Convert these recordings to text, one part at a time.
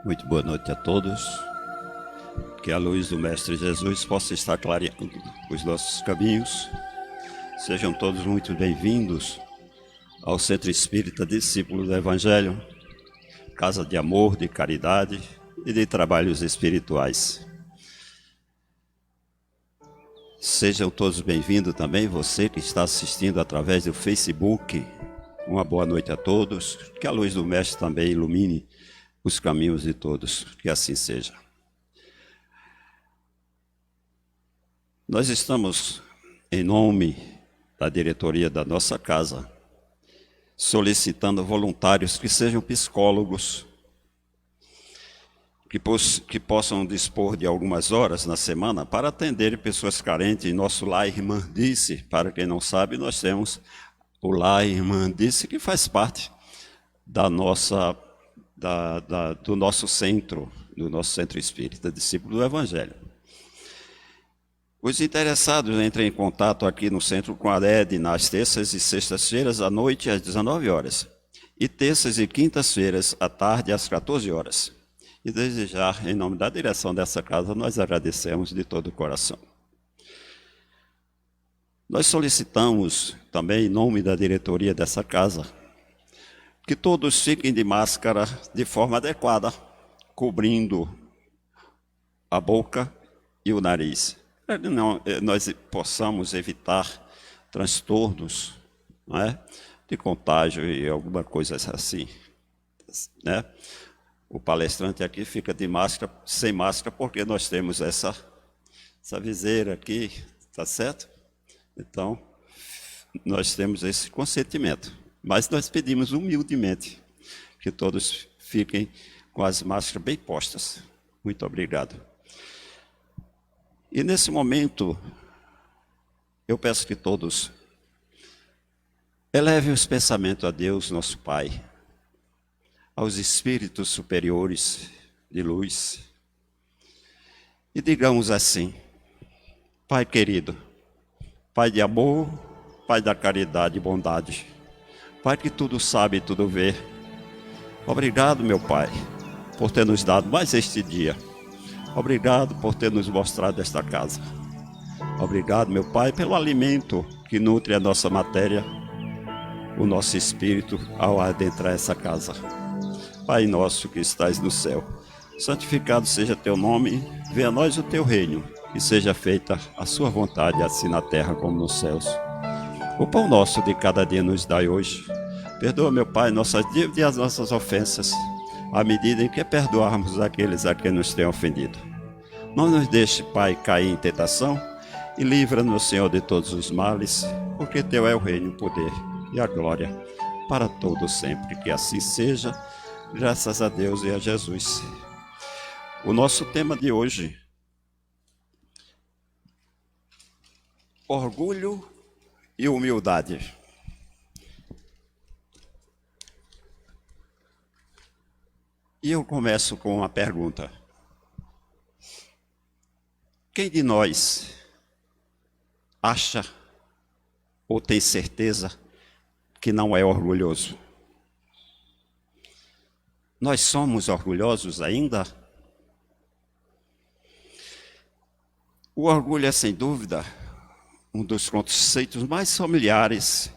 Muito boa noite a todos. Que a luz do Mestre Jesus possa estar clareando os nossos caminhos. Sejam todos muito bem-vindos ao Centro Espírita Discípulo do Evangelho, casa de amor, de caridade e de trabalhos espirituais. Sejam todos bem-vindos também, você que está assistindo através do Facebook. Uma boa noite a todos. Que a luz do Mestre também ilumine os caminhos de todos, que assim seja. Nós estamos, em nome da diretoria da nossa casa, solicitando voluntários que sejam psicólogos, que possam dispor de algumas horas na semana para atender pessoas carentes. Em nosso lar Irmã Disse, para quem não sabe, nós temos o lar Irmã Disse, que faz parte da nossa do nosso centro espírita, discípulo do Evangelho. Os interessados entrem em contato aqui no centro com a Edna nas terças e sextas-feiras à noite às 19 horas e terças e quintas-feiras à tarde às 14 horas. E desde já, em nome da direção dessa casa, nós agradecemos de todo o coração. Nós solicitamos também, em nome da diretoria dessa casa, que todos fiquem de máscara de forma adequada, cobrindo a boca e o nariz. Para que nós possamos evitar transtornos, não é, de contágio e alguma coisa assim, né? O palestrante aqui fica de máscara, sem máscara, porque nós temos essa viseira aqui, tá certo? Então, nós temos esse consentimento. Mas nós pedimos humildemente que todos fiquem com as máscaras bem postas. Muito obrigado. E nesse momento, eu peço que todos elevem os pensamentos a Deus, nosso Pai, aos espíritos superiores de luz, e digamos assim: Pai querido, Pai de amor, Pai da caridade e bondade, Pai que tudo sabe e tudo vê, obrigado, meu Pai, por ter nos dado mais este dia. Obrigado por ter nos mostrado esta casa. Obrigado, meu Pai, pelo alimento que nutre a nossa matéria, o nosso espírito, ao adentrar essa casa. Pai nosso que estás no céu, santificado seja teu nome, venha a nós o teu reino, e seja feita a sua vontade, assim na terra como nos céus. O pão nosso de cada dia nos dai hoje. Perdoa, meu Pai, nossas dívidas e as nossas ofensas, à medida em que perdoarmos aqueles a quem nos têm ofendido. Não nos deixe, Pai, cair em tentação, e livra-nos, Senhor, de todos os males, porque teu é o reino, o poder e a glória para todos sempre. Que assim seja, graças a Deus e a Jesus. O nosso tema de hoje: orgulho e humildade. E eu começo com uma pergunta: quem de nós acha ou tem certeza que não é orgulhoso? Nós somos orgulhosos ainda? O orgulho é, sem dúvida, um dos conceitos mais familiares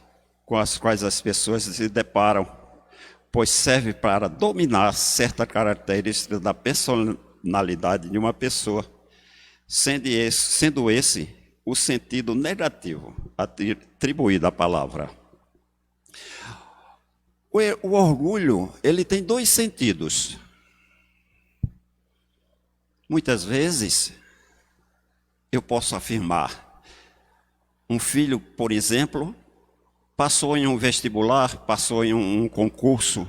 com os quais as pessoas se deparam, pois serve para dominar certa característica da personalidade de uma pessoa, sendo esse o sentido negativo atribuído à palavra. O orgulho, ele tem dois sentidos. Muitas vezes, eu posso afirmar, um filho, por exemplo, passou em um vestibular, passou em um concurso.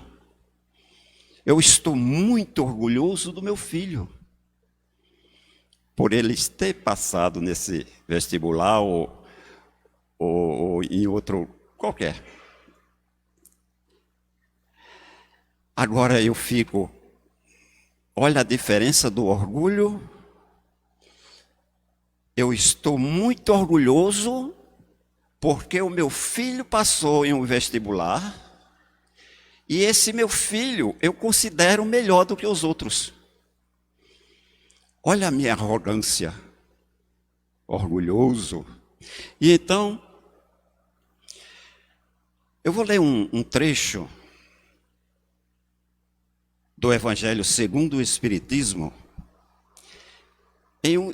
Eu estou muito orgulhoso do meu filho, por ele ter passado nesse vestibular ou em outro qualquer. Agora eu fico, olha a diferença do orgulho. Eu estou muito orgulhoso porque o meu filho passou em um vestibular E esse meu filho eu considero melhor do que os outros. Olha a minha arrogância, orgulhoso. E então, eu vou ler um trecho do Evangelho segundo o Espiritismo,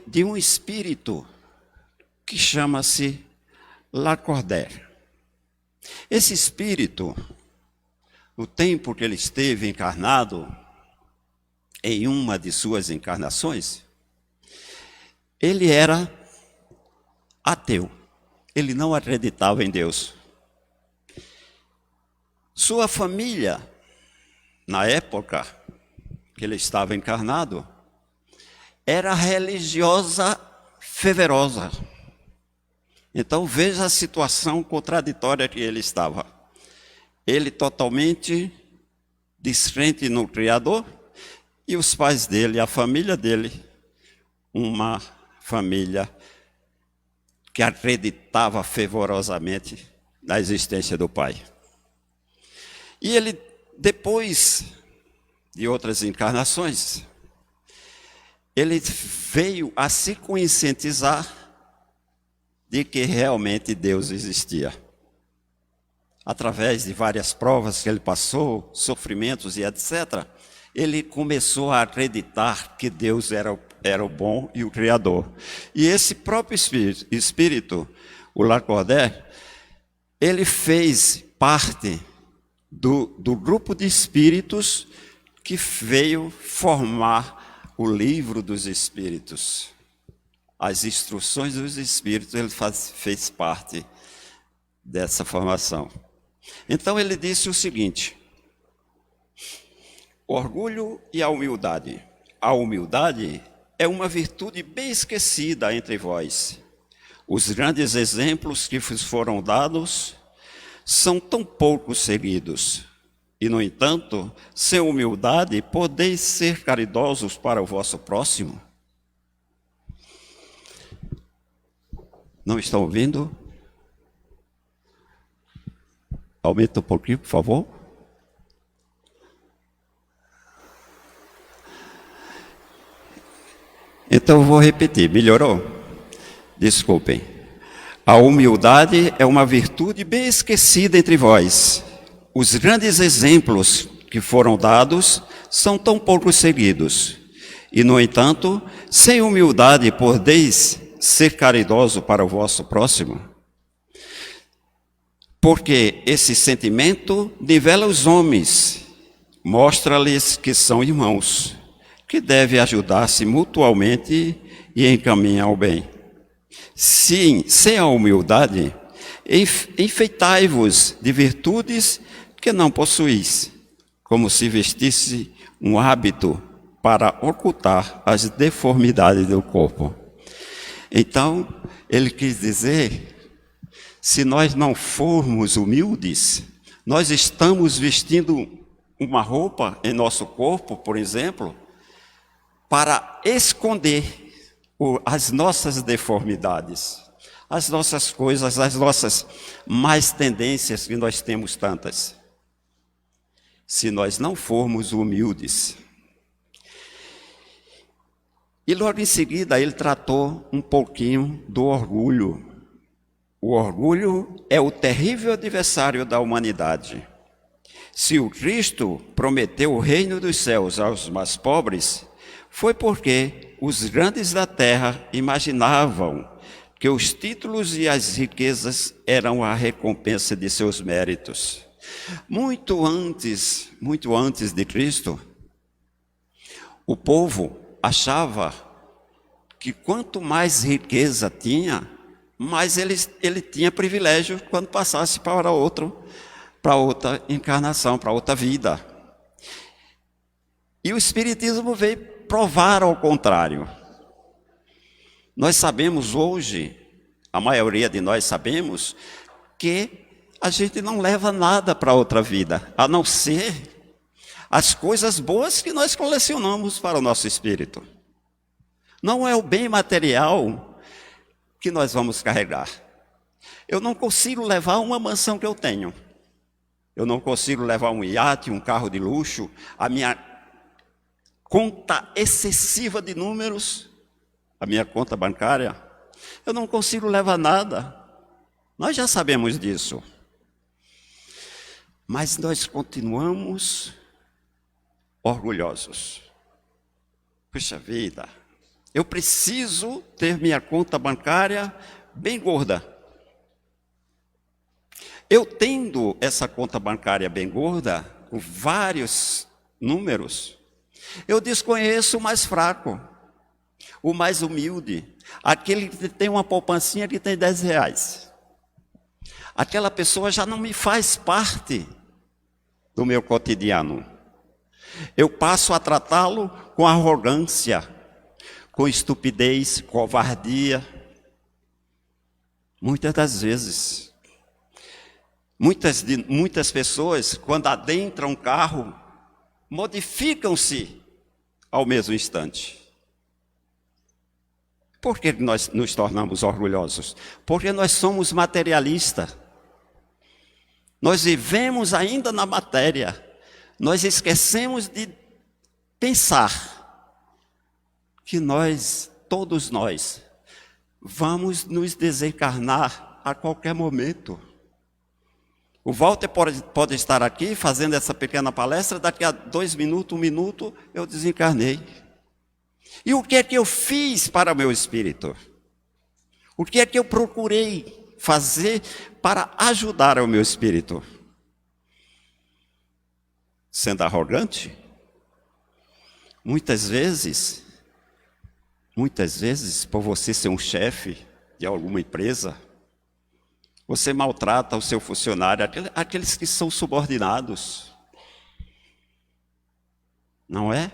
de um espírito que chama-se Lacordaire. Esse espírito, no tempo que ele esteve encarnado, em uma de suas encarnações, ele era ateu. Ele não acreditava em Deus. Sua família, na época que ele estava encarnado, era religiosa fervorosa. Então veja a situação contraditória que ele estava. Ele totalmente descrente no Criador, e os pais dele, a família dele, uma família que acreditava fervorosamente na existência do Pai. E ele, depois de outras encarnações, ele veio a se conscientizar de que realmente Deus existia. Através de várias provas que ele passou, sofrimentos e etc., ele começou a acreditar que Deus era o bom e o Criador. E esse próprio espírito, o Lacordaire, ele fez parte do grupo de espíritos que veio formar o livro dos espíritos. As instruções dos espíritos, ele fez parte dessa formação. Então ele disse o seguinte: orgulho e a humildade. A humildade é uma virtude bem esquecida entre vós. Os grandes exemplos que vos foram dados são tão pouco seguidos. E, no entanto, sem humildade, podeis ser caridosos para o vosso próximo? Não estão ouvindo? Aumenta um pouquinho, por favor. Então eu vou repetir. Melhorou? Desculpem. A humildade é uma virtude bem esquecida entre vós. Os grandes exemplos que foram dados são tão pouco seguidos. E, no entanto, sem humildade podeis ser caridoso para o vosso próximo? Porque esse sentimento nivela os homens, mostra-lhes que são irmãos, que devem ajudar-se mutuamente e encaminhar ao bem. Sim, sem a humildade, enfeitai-vos de virtudes que não possuís, como se vestisse um hábito para ocultar as deformidades do corpo. Então, ele quis dizer, se nós não formos humildes, nós estamos vestindo uma roupa em nosso corpo, por exemplo, para esconder as nossas deformidades, as nossas coisas, as nossas más tendências, que nós temos tantas. Se nós não formos humildes. E logo em seguida ele tratou um pouquinho do orgulho. O orgulho é o terrível adversário da humanidade. Se o Cristo prometeu o reino dos céus aos mais pobres, foi porque os grandes da terra imaginavam que os títulos e as riquezas eram a recompensa de seus méritos. Muito antes de Cristo, o povo achava que quanto mais riqueza tinha, mais ele tinha privilégio quando passasse para outra encarnação, para outra vida. E o Espiritismo veio provar ao contrário. Nós sabemos hoje, a maioria de nós sabemos, que a gente não leva nada para outra vida, a não ser as coisas boas que nós colecionamos para o nosso espírito. Não é o bem material que nós vamos carregar. Eu não consigo levar uma mansão que eu tenho. eu não consigo levar um iate, um carro de luxo, a minha conta excessiva de números, a minha conta bancária, eu não consigo levar nada. Nós já sabemos disso. Mas nós continuamos orgulhosos. Puxa vida, eu preciso ter minha conta bancária bem gorda. Eu tendo essa conta bancária bem gorda, com vários números, eu desconheço o mais fraco, o mais humilde, aquele que tem uma poupancinha que tem 10 reais. Aquela pessoa já não me faz parte do meu cotidiano. Eu passo a tratá-lo com arrogância, com estupidez, covardia. Muitas das vezes, muitas pessoas, quando adentram um carro, modificam-se ao mesmo instante. Por que nós nos tornamos orgulhosos? Porque nós somos materialistas. Nós vivemos ainda na matéria. Nós esquecemos de pensar que nós, todos nós, vamos nos desencarnar a qualquer momento. O Walter pode estar aqui fazendo essa pequena palestra, daqui a 2 minutos, 1 minuto, eu desencarnei. E o que é que eu fiz para o meu espírito? O que é que eu procurei fazer para ajudar o meu espírito? Sendo arrogante? Muitas vezes, por você ser um chefe de alguma empresa, você maltrata o seu funcionário, aqueles que são subordinados. Não é?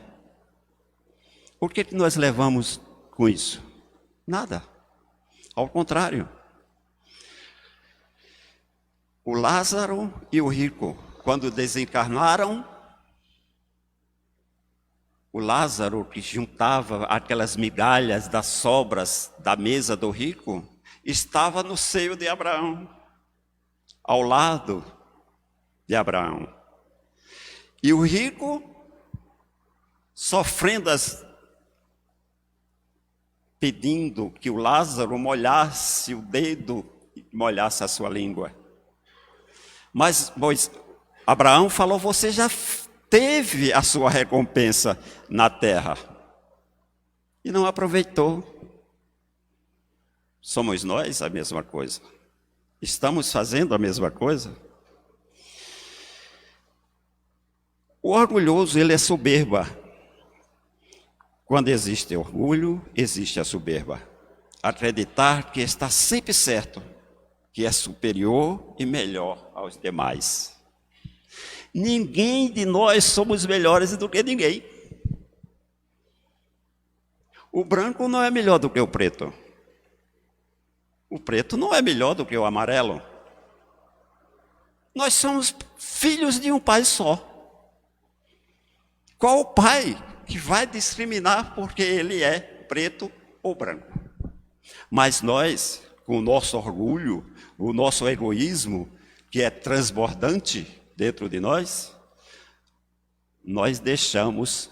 Por que nós levamos com isso? Nada. Ao contrário. O Lázaro e o rico, quando desencarnaram, o Lázaro, que juntava aquelas migalhas das sobras da mesa do rico, estava no seio de Abraão, ao lado de Abraão. E o rico, sofrendo pedindo que o Lázaro molhasse o dedo e molhasse a sua língua. Mas Abraão falou, você já teve a sua recompensa na terra. E não aproveitou. Somos nós a mesma coisa. Estamos fazendo a mesma coisa. O orgulhoso, ele é soberba. Quando existe orgulho, existe a soberba. Acreditar que está sempre certo, que é superior e melhor aos demais. Ninguém de nós somos melhores do que ninguém. O branco não é melhor do que o preto. O preto não é melhor do que o amarelo. Nós somos filhos de um pai só. Qual o pai que vai discriminar porque ele é preto ou branco? Mas nós, com o nosso orgulho, o nosso egoísmo, que é transbordante dentro de nós deixamos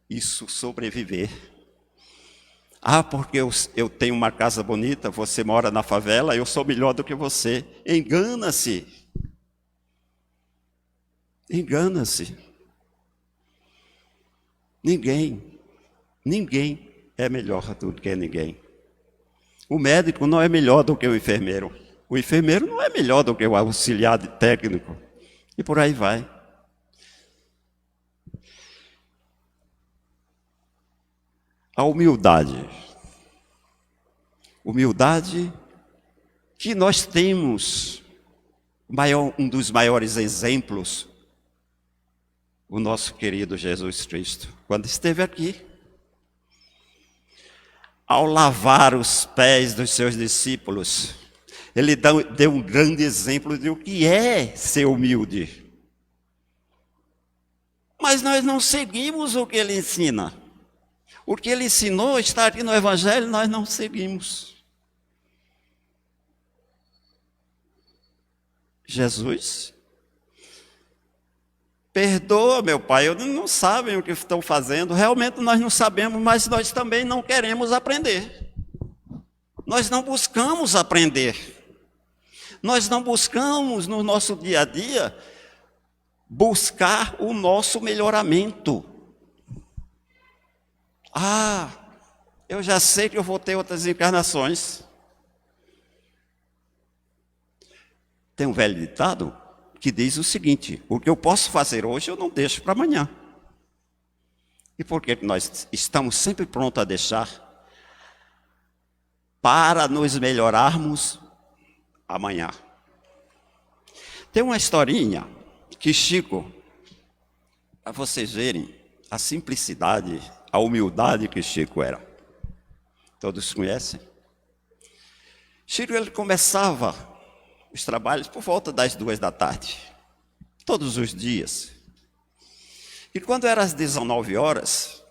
isso sobreviver. Ah, porque eu tenho uma casa bonita, você mora na favela, eu sou melhor do que você. Engana-se. Engana-se. Ninguém é melhor do que ninguém. O médico não é melhor do que o enfermeiro. O enfermeiro não é melhor do que o auxiliar técnico. E por aí vai. A humildade. Humildade que nós temos, um dos maiores exemplos, o nosso querido Jesus Cristo, quando esteve aqui, ao lavar os pés dos seus discípulos, ele deu um grande exemplo de o que é ser humilde. Mas nós não seguimos o que ele ensina. O que ele ensinou está aqui no Evangelho, nós não seguimos. Jesus Perdoa, meu pai, eles não sabem o que estão fazendo. Realmente nós não sabemos, mas nós também não queremos aprender. Nós não buscamos aprender. Nós não buscamos no nosso dia a dia buscar o nosso melhoramento. Ah, eu já sei que eu vou ter outras encarnações. Tem um velho ditado que diz o seguinte: o que eu posso fazer hoje eu não deixo para amanhã. E por que nós estamos sempre prontos a deixar? Para nos melhorarmos amanhã. Tem uma historinha que Chico, para vocês verem a simplicidade, a humildade que Chico era. Todos conhecem? Chico, ele começava os trabalhos por volta das 2 da tarde, todos os dias. E quando era às 19 horas,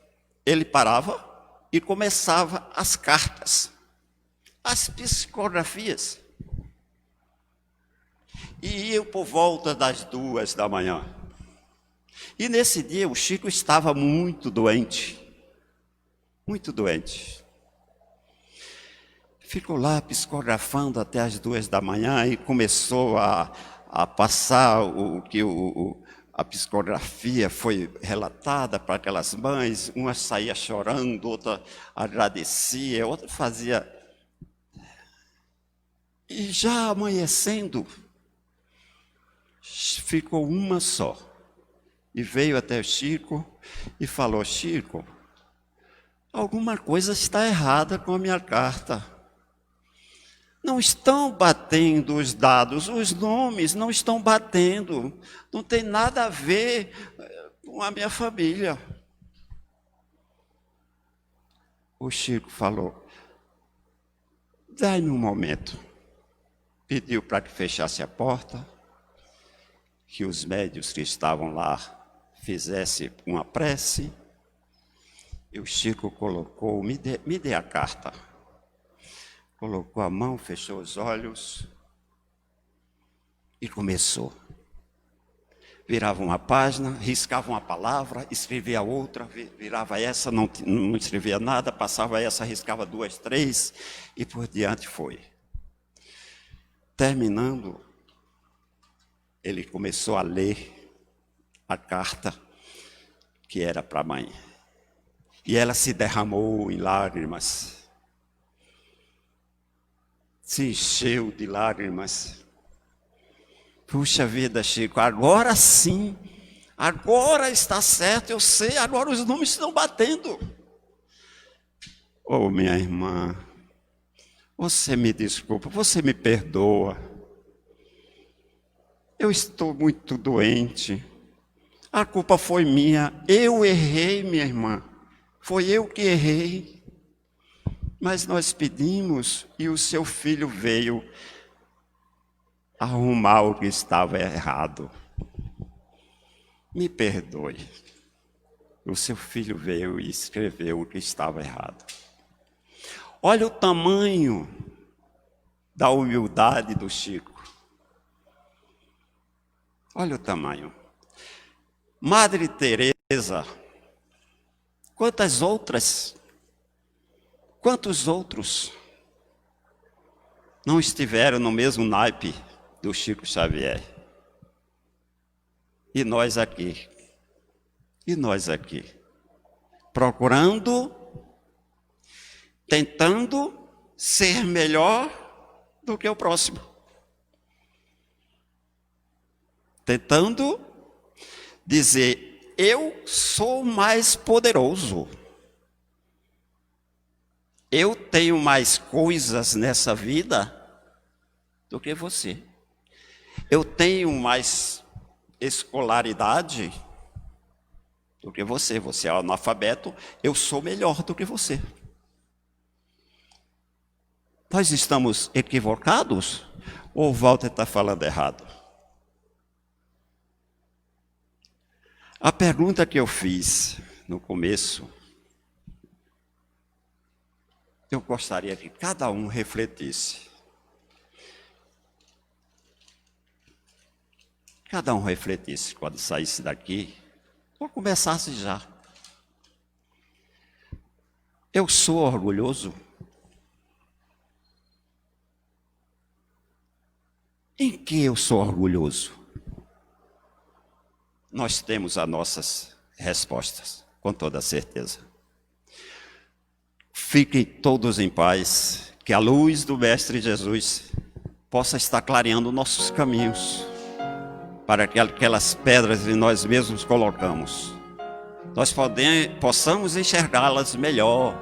ele parava e começava as cartas, as psicografias. E ia por volta das 2 da manhã. E nesse dia o Chico estava muito doente. Muito doente. Ficou lá psicografando até as 2 da manhã e começou a passar o que a psicografia foi relatada para aquelas mães. Uma saía chorando, outra agradecia, outra fazia. E já amanhecendo, ficou uma só. E veio até o Chico e falou: Chico, alguma coisa está errada com a minha carta. Não estão batendo os dados, os nomes não estão batendo. Não tem nada a ver com a minha família. O Chico falou: dai-me um momento. Pediu para que fechasse a porta, que os médios que estavam lá fizessem uma prece. E o Chico colocou: me dê a carta. Colocou a mão, fechou os olhos e começou. Virava uma página, riscava uma palavra, escrevia outra, virava essa, não escrevia nada, passava essa, riscava 2, 3 e por diante foi. Terminando, ele começou a ler a carta que era para a mãe. E ela se derramou em lágrimas. Se encheu de lágrimas. Puxa vida, Chico, agora sim, agora está certo, eu sei, agora os números estão batendo. Oh, minha irmã, você me desculpa, você me perdoa. Eu estou muito doente. A culpa foi minha, eu errei, minha irmã. Foi eu que errei. Mas nós pedimos e o seu filho veio arrumar o que estava errado. Me perdoe. O seu filho veio e escreveu o que estava errado. Olha o tamanho da humildade do Chico. Olha o tamanho. Madre Teresa, quantos outros não estiveram no mesmo naipe do Chico Xavier? E nós aqui, procurando, tentando ser melhor do que o próximo. Tentando dizer: eu sou mais poderoso. Eu tenho mais coisas nessa vida do que você. Eu tenho mais escolaridade do que você. Você é analfabeto, eu sou melhor do que você. Nós estamos equivocados ou o Walter está falando errado? A pergunta que eu fiz no começo, eu gostaria que cada um refletisse. cada um refletisse quando saísse daqui, ou começasse já. Eu sou orgulhoso? Em que eu sou orgulhoso? Nós temos as nossas respostas, com toda certeza. Fiquem todos em paz, que a luz do Mestre Jesus possa estar clareando nossos caminhos, para que aquelas pedras que nós mesmos colocamos, nós possamos enxergá-las melhor,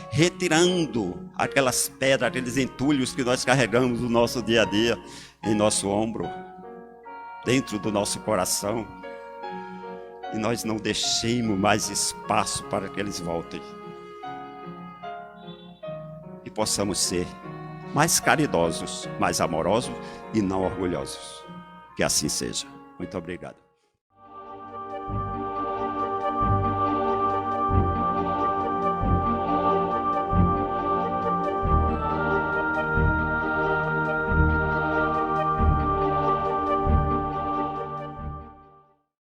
retirando aquelas pedras, aqueles entulhos que nós carregamos no nosso dia a dia, em nosso ombro, dentro do nosso coração, e nós não deixemos mais espaço para que eles voltem. E possamos ser mais caridosos, mais amorosos e não orgulhosos. Que assim seja. Muito obrigado.